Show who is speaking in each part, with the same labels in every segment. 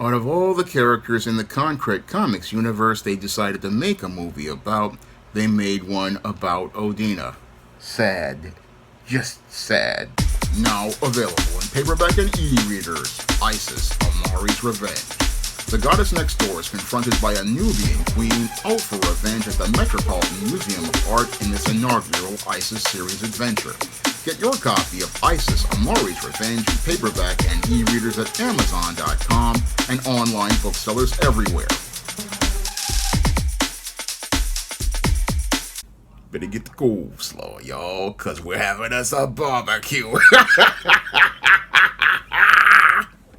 Speaker 1: Out of all the characters in the Konkret comics universe they decided to make a movie about, they made one about Odina. Sad. Just sad. Now available in paperback and e-readers, Isis, Amari's Revenge. The goddess next door is confronted by a Nubian queen out for revenge at the Metropolitan Museum of Art in this inaugural Isis series adventure. Get your copy of Isis, Amari's Revenge in paperback and e-readers at Amazon.com and online booksellers everywhere. Better get the coleslaw, y'all, cause we're having us a barbecue.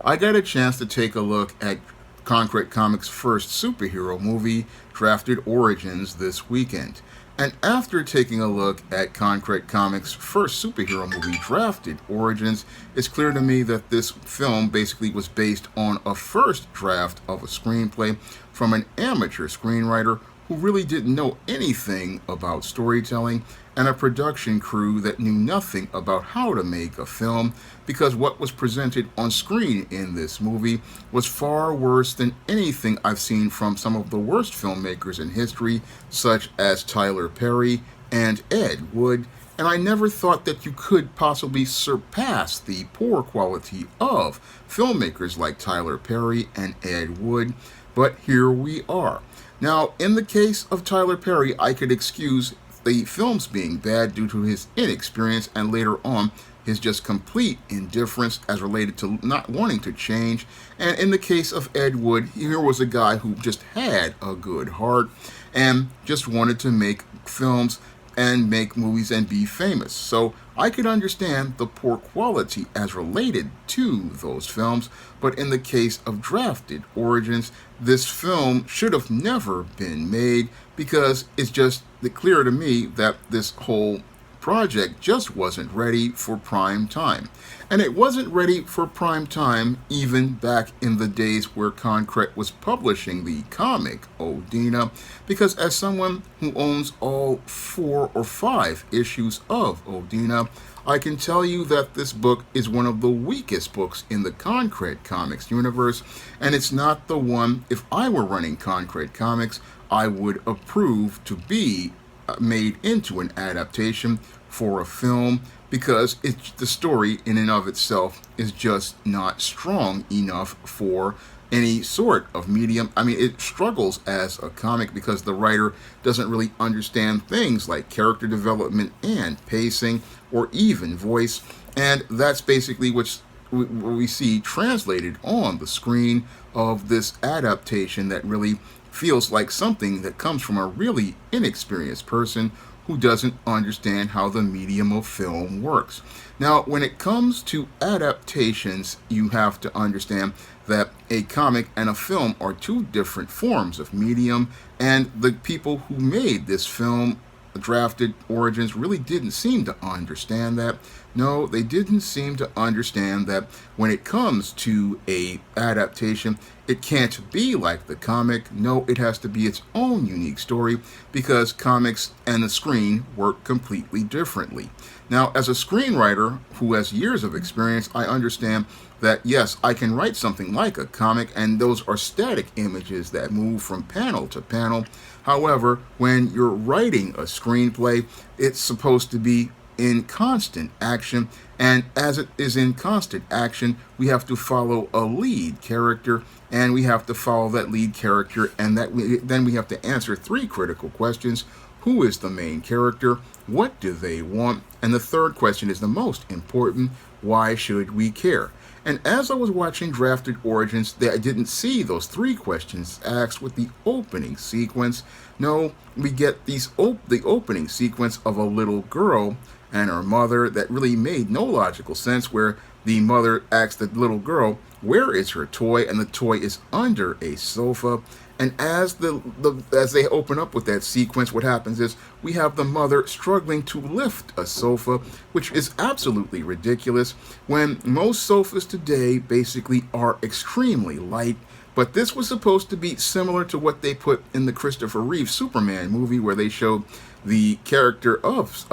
Speaker 1: I got a chance to take a look at Konkret Comics' first superhero movie, Drafted Origins, this weekend. And after taking a look at Konkret Comics' first superhero movie, Drafted Origins, it's clear to me that this film basically was based on a first draft of a screenplay from an amateur screenwriter who really didn't know anything about storytelling, and a production crew that knew nothing about how to make a film, because what was presented on screen in this movie was far worse than anything I've seen from some of the worst filmmakers in history, such as Tyler Perry and Ed Wood, and I never thought that you could possibly surpass the poor quality of filmmakers like Tyler Perry and Ed Wood, but here we are. Now, in the case of Tyler Perry, I could excuse the films being bad due to his inexperience and later on his just complete indifference as related to not wanting to change. And in the case of Ed Wood, here was a guy who just had a good heart and just wanted to make films and make movies and be famous. So I could understand the poor quality as related to those films, but in the case of Drafted Origins, this film should have never been made because it's just clear to me that this whole project just wasn't ready for prime time. And it wasn't ready for prime time even back in the days where Konkret was publishing the comic Odina, because as someone who owns all 4 or 5 issues of Odina, I can tell you that this book is one of the weakest books in the Konkret Comics universe, and it's not the one, if I were running Konkret Comics, I would approve to be made into an adaptation for a film, because the story in and of itself is just not strong enough for any sort of medium. I mean, it struggles as a comic because the writer doesn't really understand things like character development and pacing or even voice, and that's basically what we see translated on the screen of this adaptation that really feels like something that comes from a really inexperienced person who doesn't understand how the medium of film works. Now, when it comes to adaptations, you have to understand that a comic and a film are 2 different forms of medium, and the people who made this film, Drafted Origins, really didn't seem to understand that. No, they didn't seem to understand that when it comes to a adaptation, it can't be like the comic. No, it has to be its own unique story, because comics and the screen work completely differently. Now, as a screenwriter who has years of experience, I understand that yes, I can write something like a comic, and those are static images that move from panel to panel. However, when you're writing a screenplay, it's supposed to be in constant action, and as it is in constant action, we have to follow a lead character, and we have to follow that lead character, and then we have to answer 3 critical questions. Who is the main character? What do they want? And the third question is the most important: why should we care? And as I was watching Drafted Origins, I didn't see those 3 questions asked with the opening sequence. No, we get the opening sequence of a little girl and her mother that really made no logical sense, where the mother asks the little girl, where is her toy? And the toy is under a sofa. And as they open up with that sequence, what happens is we have the mother struggling to lift a sofa, which is absolutely ridiculous when most sofas today basically are extremely light. But this was supposed to be similar to what they put in the Christopher Reeve Superman movie, where they showed the character of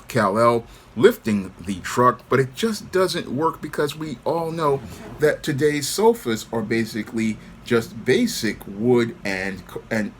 Speaker 1: Kal-El lifting the truck, but it just doesn't work because we all know that today's sofas are basically just basic wood and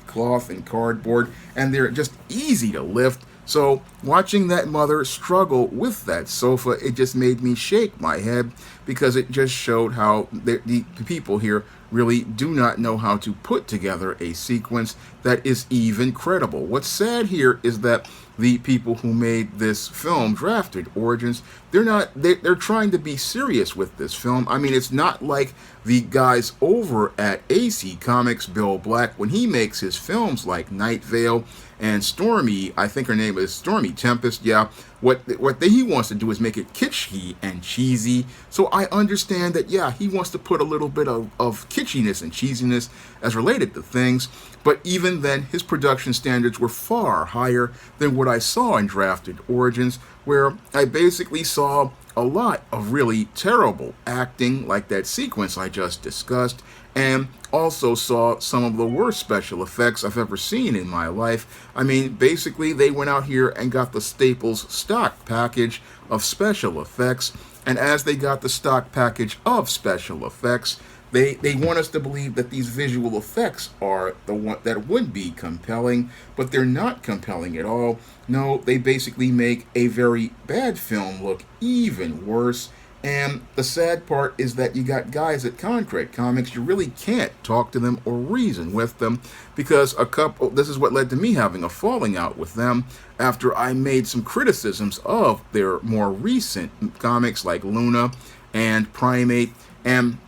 Speaker 1: cloth and cardboard, and they're just easy to lift. So watching that mother struggle with that sofa, it just made me shake my head because it just showed how the people here really do not know how to put together a sequence that is even credible. What's sad here is that the people who made this film, Drafted Origins, they're trying to be serious with this film. I mean, it's not like the guys over at AC Comics, Bill Black, when he makes his films like Night Vale and Stormy, I think her name is Stormy Tempest, yeah, he wants to do is make it kitschy and cheesy. So I understand that, yeah, he wants to put a little bit of kitschiness and cheesiness as related to things, but even then, his production standards were far higher than what I saw in Drafted Origins, where I basically saw a lot of really terrible acting, like that sequence I just discussed, and also saw some of the worst special effects I've ever seen in my life. I mean, basically, they went out here and got the Staples stock package of special effects, and as they got the stock package of special effects, they want us to believe that these visual effects are the one that would be compelling, but they're not compelling at all. No, they basically make a very bad film look even worse. And the sad part is that you got guys at Konkret Comics, you really can't talk to them or reason with them, because this is what led to me having a falling out with them after I made some criticisms of their more recent comics like Luna and Primate, and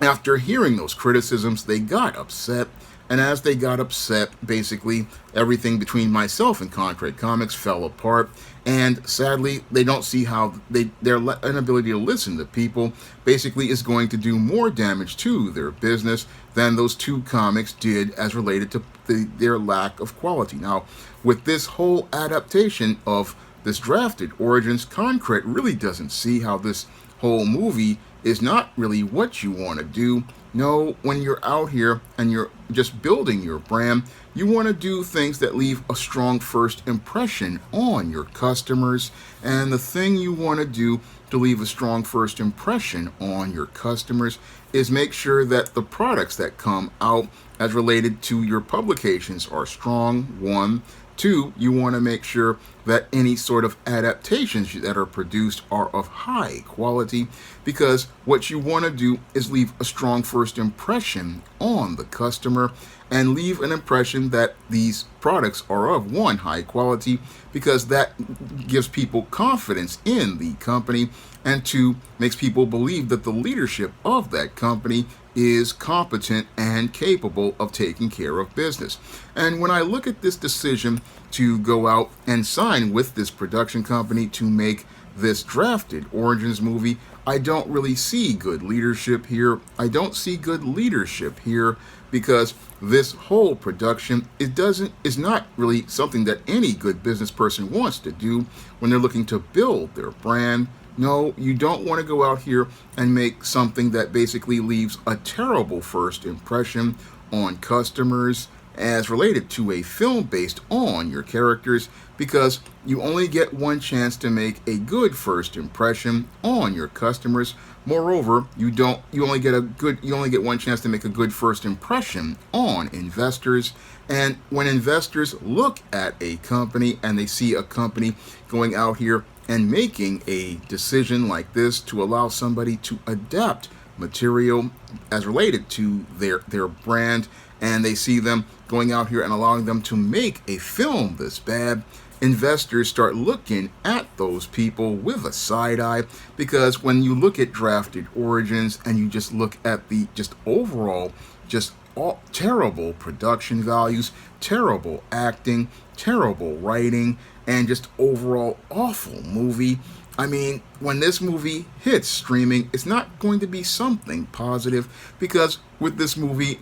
Speaker 1: after hearing those criticisms, they got upset, and as they got upset, basically, everything between myself and Konkret Comics fell apart, and sadly, they don't see how their inability to listen to people basically is going to do more damage to their business than those two comics did as related to their lack of quality. Now, with this whole adaptation of this Drafted Origins, Konkret really doesn't see how this whole movie is not really what you want to do. No, when you're out here and you're just building your brand, you want to do things that leave a strong first impression on your customers. And the thing you want to do to leave a strong first impression on your customers is make sure that the products that come out as related to your publications are strong, one. Two, you want to make sure that any sort of adaptations that are produced are of high quality, because what you want to do is leave a strong first impression on the customer and leave an impression that these products are of one, high quality, because that gives people confidence in the company, and two, makes people believe that the leadership of that company is competent and capable of taking care of business. And when I look at this decision to go out and sign with this production company to make this Drafted Origins movie, I don't really see good leadership here. I don't see good leadership here because this whole production is not really something that any good business person wants to do when they're looking to build their brand. No, you don't want to go out here and make something that basically leaves a terrible first impression on customers as related to a film based on your characters, because you only get one chance to make a good first impression on your customers. Moreover, you only get one chance to make a good first impression on investors. And when investors look at a company and they see a company going out here and making a decision like this to allow somebody to adapt material as related to their brand, and they see them going out here and allowing them to make a film this bad, investors start looking at those people with a side eye, because when you look at Drafted Origins and you just look at the just overall all terrible production values, terrible acting, terrible writing, and just overall awful movie. I mean, when this movie hits streaming, it's not going to be something positive, because with this movie,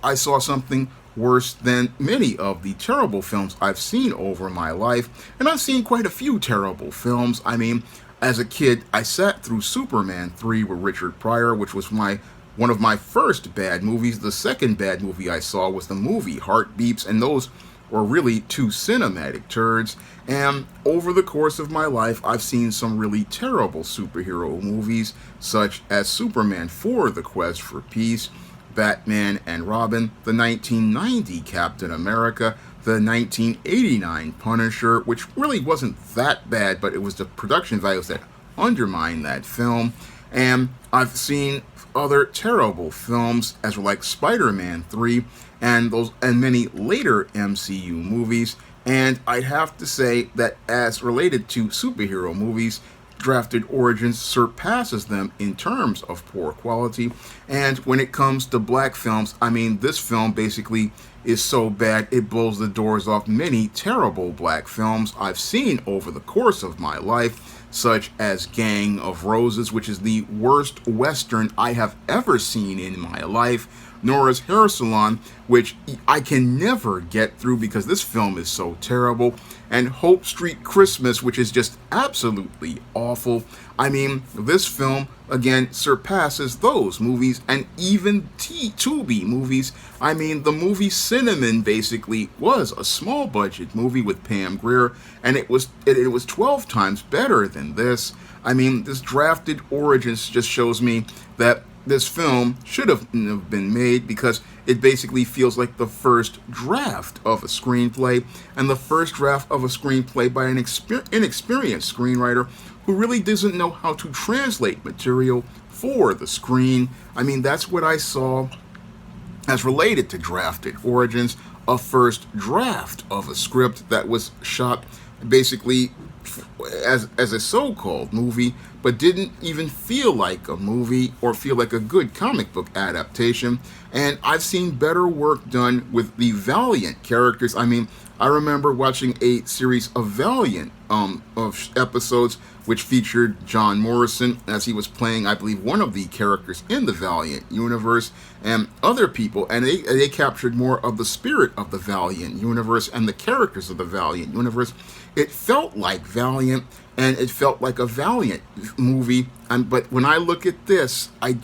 Speaker 1: I saw something worse than many of the terrible films I've seen over my life, and I've seen quite a few terrible films. I mean, as a kid, I sat through Superman 3 with Richard Pryor, which was one of my first bad movies. The second bad movie I saw was the movie Heart Beeps, and those or really two cinematic turds. And over the course of my life, I've seen some really terrible superhero movies, such as Superman 4: The Quest for Peace, Batman and Robin, the 1990 Captain America, the 1989 Punisher, which really wasn't that bad, but it was the production values that undermined that film. And I've seen other terrible films, as like Spider-Man 3 and many later MCU movies. And I'd have to say that as related to superhero movies, Drafted Origins surpasses them in terms of poor quality. And when it comes to black films, I mean, this film basically is so bad it blows the doors off many terrible black films I've seen over the course of my life, such as Gang of Roses, which is the worst Western I have ever seen in my life, Nora's Hair Salon, which I can never get through because this film is so terrible, and Hope Street Christmas, which is just absolutely awful. I mean, this film, again, surpasses those movies and even Tubi movies. I mean, the movie Cinnamon basically was a small budget movie with Pam Grier, and it was 12 times better than this. I mean, this Drafted Origins just shows me that this film should have been made because it basically feels like the first draft of a screenplay, and the first draft of a screenplay by an inexperienced screenwriter who really doesn't know how to translate material for the screen. I mean, that's what I saw as related to Drafted Origins, a first draft of a script that was shot basically as a so-called movie, but didn't even feel like a movie or feel like a good comic book adaptation. And I've seen better work done with the Valiant characters. I mean, I remember watching a series of Valiant of episodes which featured John Morrison as he was playing, I believe, one of the characters in the Valiant universe, and other people, and they captured more of the spirit of the Valiant universe and the characters of the Valiant universe. It felt like Valiant, and it felt like a Valiant movie, but when I look at this, I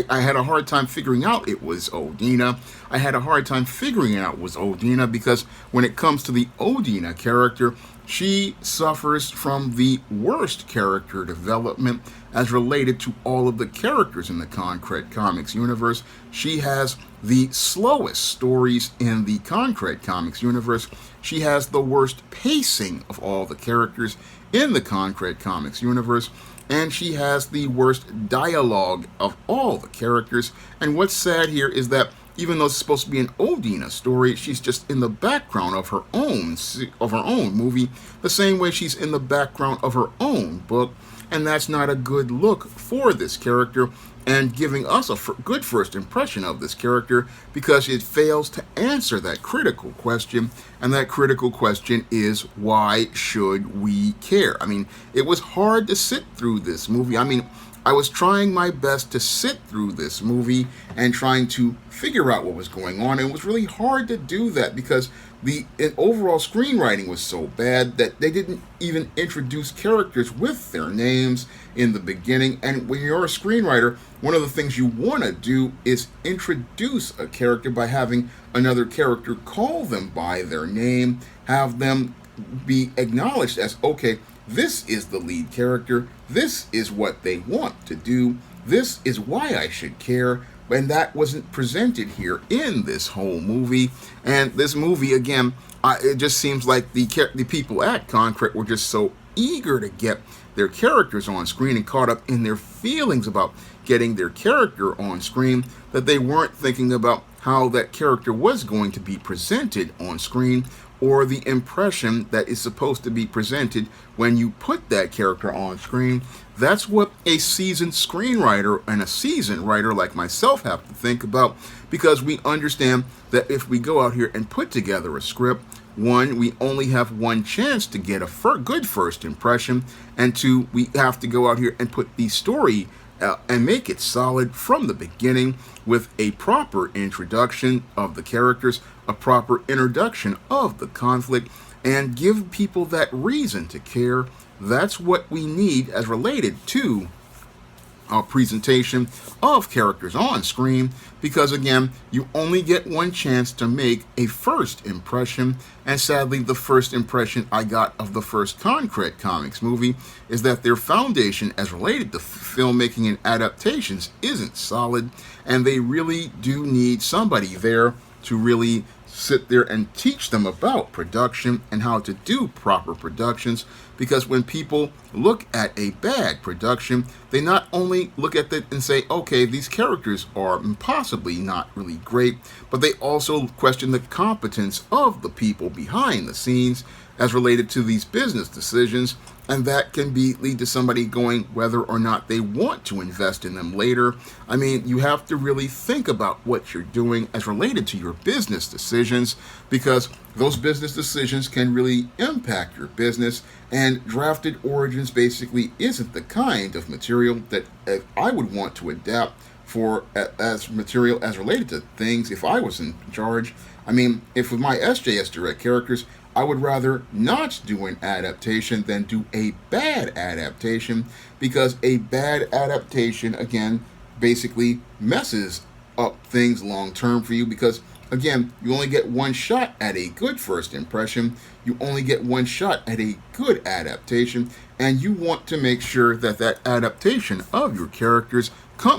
Speaker 1: had a hard time figuring out it was Odina. I had a hard time figuring out it was Odina because when it comes to the Odina character, she suffers from the worst character development as related to all of the characters in the Konkret Comics universe. She has the slowest stories in the Konkret Comics universe. She has the worst pacing of all the characters in the Konkret Comics universe. And she has the worst dialogue of all the characters. And what's sad here is that even though it's supposed to be an Odina story, she's just in the background of her own movie, the same way she's in the background of her own book, and that's not a good look for this character and giving us a good first impression of this character because it fails to answer that critical question, and that critical question is, why should we care? I mean, it was hard to sit through this movie. I mean, I was trying my best to sit through this movie and trying to figure out what was going on. It was really hard to do that because the overall screenwriting was so bad that they didn't even introduce characters with their names in the beginning. And when you're a screenwriter, one of the things you want to do is introduce a character by having another character call them by their name, have them be acknowledged as, okay, this is the lead character, this is what they want to do, this is why I should care, and that wasn't presented here in this whole movie. And this movie, again, it just seems like the people at Konkret were just so eager to get their characters on screen and caught up in their feelings about getting their character on screen that they weren't thinking about how that character was going to be presented on screen, or the impression that is supposed to be presented when you put that character on screen. That's what a seasoned screenwriter and a seasoned writer like myself have to think about, because we understand that if we go out here and put together a script, one, we only have one chance to get a good first impression, and two, we have to go out here and put the story and make it solid from the beginning with a proper introduction of the characters, a proper introduction of the conflict, and give people that reason to care. That's what we need as related to presentation of characters on screen, because again, you only get one chance to make a first impression. And sadly, the first impression I got of the first Konkret Comics movie is that their foundation as related to filmmaking and adaptations isn't solid, and they really do need somebody there to really sit there and teach them about production and how to do proper productions. Because when people look at a bad production, they not only look at it and say, okay, these characters are possibly not really great, but they also question the competence of the people behind the scenes as related to these business decisions, and that can lead to somebody going whether or not they want to invest in them later. I mean, you have to really think about what you're doing as related to your business decisions, because those business decisions can really impact your business, and drafted origins basically isn't the kind of material that I would want to adapt for as material as related to things if I was in charge. I mean, if with my SJS Direct characters, I would rather not do an adaptation than do a bad adaptation, because a bad adaptation, again, basically messes up things long term for you, because again, you only get one shot at a good first impression. You only get one shot at a good adaptation, and you want to make sure that that adaptation of your characters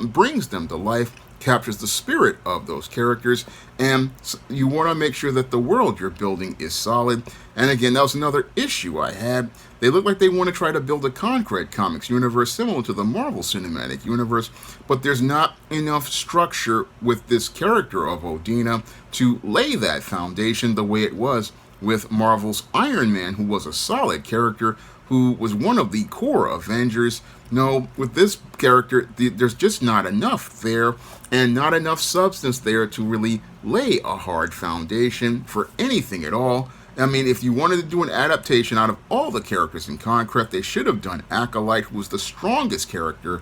Speaker 1: brings them to life, captures the spirit of those characters, and you want to make sure that the world you're building is solid. And again, that was another issue I had. They look like they want to try to build a Konkret Comics universe similar to the Marvel Cinematic Universe, but there's not enough structure with this character of Odina to lay that foundation the way it was with Marvel's Iron Man, who was a solid character, who was one of the core Avengers. No, with this character, there's just not enough there, and not enough substance there to really lay a hard foundation for anything at all. I mean, if you wanted to do an adaptation out of all the characters in Konkret, they should have done Acolyte, who was the strongest character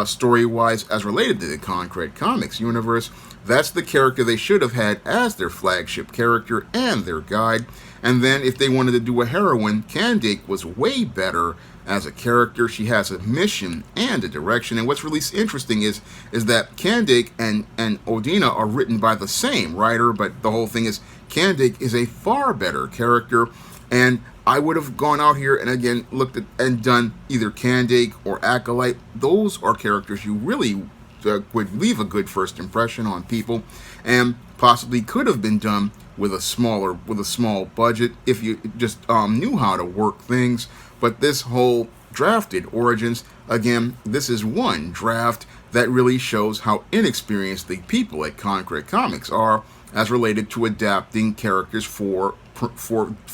Speaker 1: story-wise as related to the Konkret Comics universe. That's the character they should have had as their flagship character and their guide. And then if they wanted to do a heroine, Candake was way better as a character. She has a mission and a direction. And what's really interesting is that Candake and Odina are written by the same writer, but the whole thing is Candake is a far better character. And I would have gone out here and again looked at and done either Candake or Acolyte. Those are characters you really would leave a good first impression on people, and possibly could have been done with a small budget if you just knew how to work things. But this whole drafted origins, again, this is one draft that really shows how inexperienced the people at Konkret Comics are as related to adapting characters for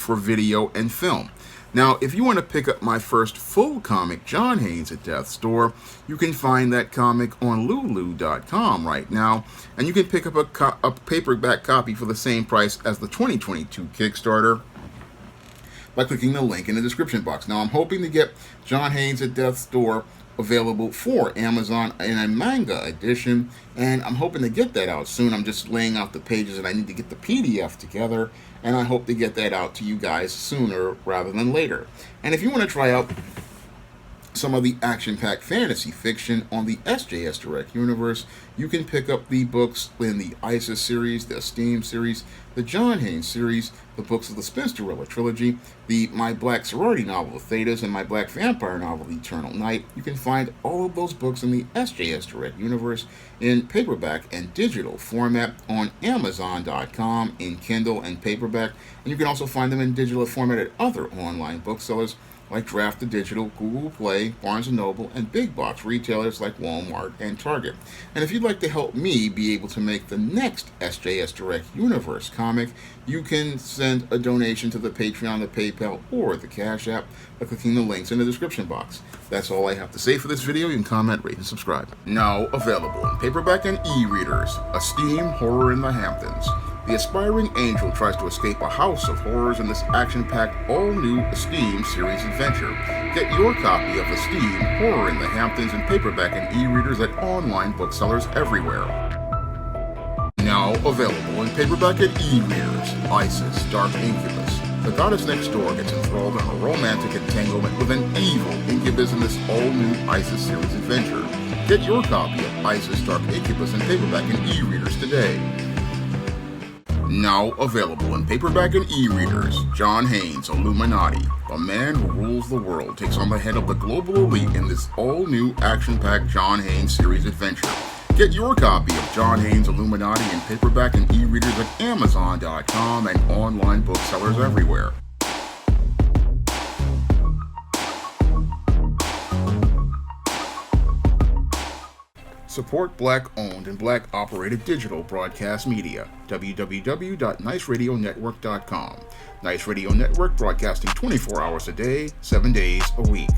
Speaker 1: video and film. Now, if you want to pick up my first full comic, John Haynes at Death's Door, you can find that comic on Lulu.com right now, and you can pick up a paperback copy for the same price as the 2022 Kickstarter by clicking the link in the description box. Now, I'm hoping to get John Haynes at Death's Door available for Amazon in a manga edition, and I'm hoping to get that out soon. I'm just laying out the pages, and I need to get the PDF together, and I hope to get that out to you guys sooner rather than later. And if you want to try out some of the action-packed fantasy fiction on the SJS Direct universe, you can pick up the books in the ISIS series, the Esteem series, the John Haynes series, the books of the Spinsterella trilogy, the My Black Sorority novel, The Thetas, and My Black Vampire novel, Eternal Night. You can find all of those books in the SJS Direct universe in paperback and digital format on Amazon.com in Kindle and paperback, and you can also find them in digital format at other online booksellers like Draft to Digital, Google Play, Barnes & Noble, and big box retailers like Walmart and Target. And if you'd like to help me be able to make the next SJS Direct Universe comic, you can send a donation to the Patreon, the PayPal, or the Cash App by clicking the links in the description box. That's all I have to say for this video. You can comment, rate, and subscribe. Now available in paperback and e-readers, Esteem Horror in the Hamptons. The aspiring angel tries to escape a house of horrors in this action-packed, all-new Esteem series adventure. Get your copy of Esteem Horror in the Hamptons in paperback and e-readers at online booksellers everywhere. Now available in paperback and e-readers, ISIS Dark Incubus. The goddess next door gets enthralled in a romantic entanglement with an evil incubus in this all-new ISIS series adventure. Get your copy of ISIS Dark Incubus in paperback and e-readers today. Now available in paperback and e-readers, John Haynes' Illuminati, the man who rules the world, takes on the head of the global elite in this all-new action-packed John Haynes series adventure. Get your copy of John Haynes' Illuminati in paperback and e-readers at Amazon.com and online booksellers everywhere. Support Black-owned and Black-operated digital broadcast media. www.niceradionetwork.com. Nice Radio Network, broadcasting 24 hours a day, 7 days a week.